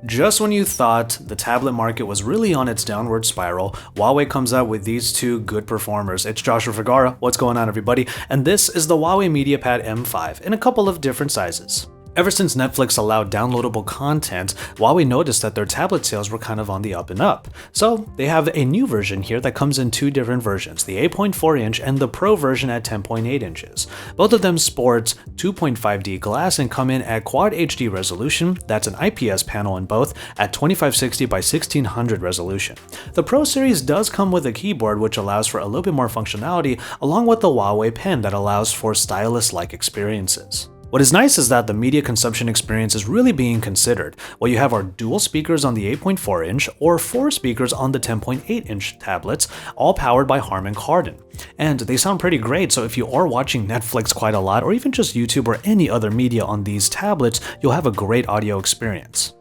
Just when you thought the tablet market was really on its downward spiral, Huawei comes out with these two good performers. It's Joshua Vergara, what's going on everybody? And this is the Huawei MediaPad M5 in a couple of different sizes. Ever since Netflix allowed downloadable content, Huawei noticed that their tablet sales were kind of on the up and up. So they have a new version here that comes in two different versions, the 8.4 inch and the Pro version at 10.8 inches. Both of them sport 2.5D glass and come in at Quad HD resolution, that's an IPS panel in both, at 2560 by 1600 resolution. The Pro series does come with a keyboard which allows for a little bit more functionality, along with the Huawei pen that allows for stylus-like experiences. What is nice is that the media consumption experience is really being considered. What you have are dual speakers on the 8.4 inch or 4 speakers on the 10.8 inch tablets, all powered by Harman Kardon. And they sound pretty great, so if you are watching Netflix quite a lot or even just YouTube or any other media on these tablets, you'll have a great audio experience.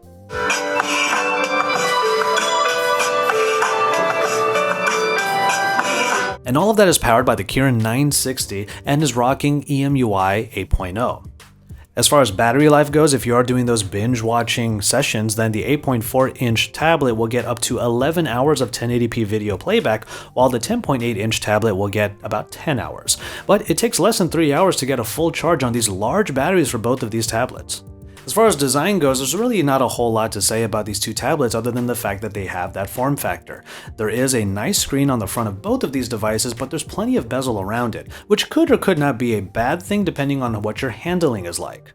And all of that is powered by the Kirin 960 and is rocking EMUI 8.0. As far as battery life goes, if you are doing those binge watching sessions, then the 8.4 inch tablet will get up to 11 hours of 1080p video playback, while the 10.8 inch tablet will get about 10 hours. But it takes less than 3 hours to get a full charge on these large batteries for both of these tablets. As far as design goes, there's really not a whole lot to say about these two tablets other than the fact that they have that form factor. There is a nice screen on the front of both of these devices, but there's plenty of bezel around it, which could or could not be a bad thing depending on what your handling is like.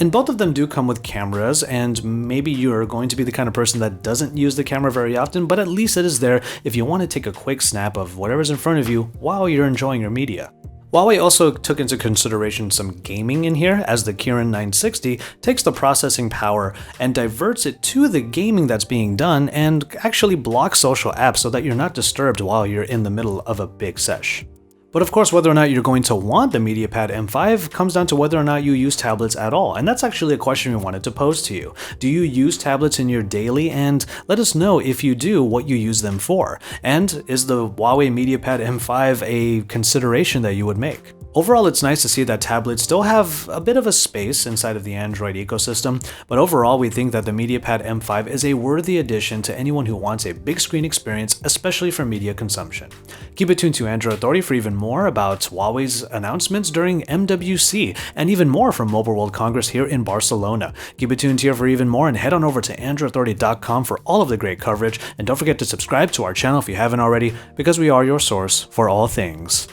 And both of them do come with cameras, and maybe you're going to be the kind of person that doesn't use the camera very often, but at least it is there if you want to take a quick snap of whatever's in front of you while you're enjoying your media. Huawei also took into consideration some gaming in here, as the Kirin 960 takes the processing power and diverts it to the gaming that's being done and actually blocks social apps so that you're not disturbed while you're in the middle of a big sesh. But of course, whether or not you're going to want the MediaPad M5 comes down to whether or not you use tablets at all, and that's actually a question we wanted to pose to you. Do you use tablets in your daily? And let us know if you do, what you use them for. And is the Huawei MediaPad M5 a consideration that you would make? Overall, it's nice to see that tablets still have a bit of a space inside of the Android ecosystem, but overall we think that the MediaPad M5 is a worthy addition to anyone who wants a big screen experience, especially for media consumption. Keep it tuned to Android Authority for even more about Huawei's announcements during MWC, and even more from Mobile World Congress here in Barcelona. Keep it tuned here for even more, and head on over to AndroidAuthority.com for all of the great coverage, and don't forget to subscribe to our channel if you haven't already, because we are your source for all things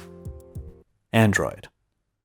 Android.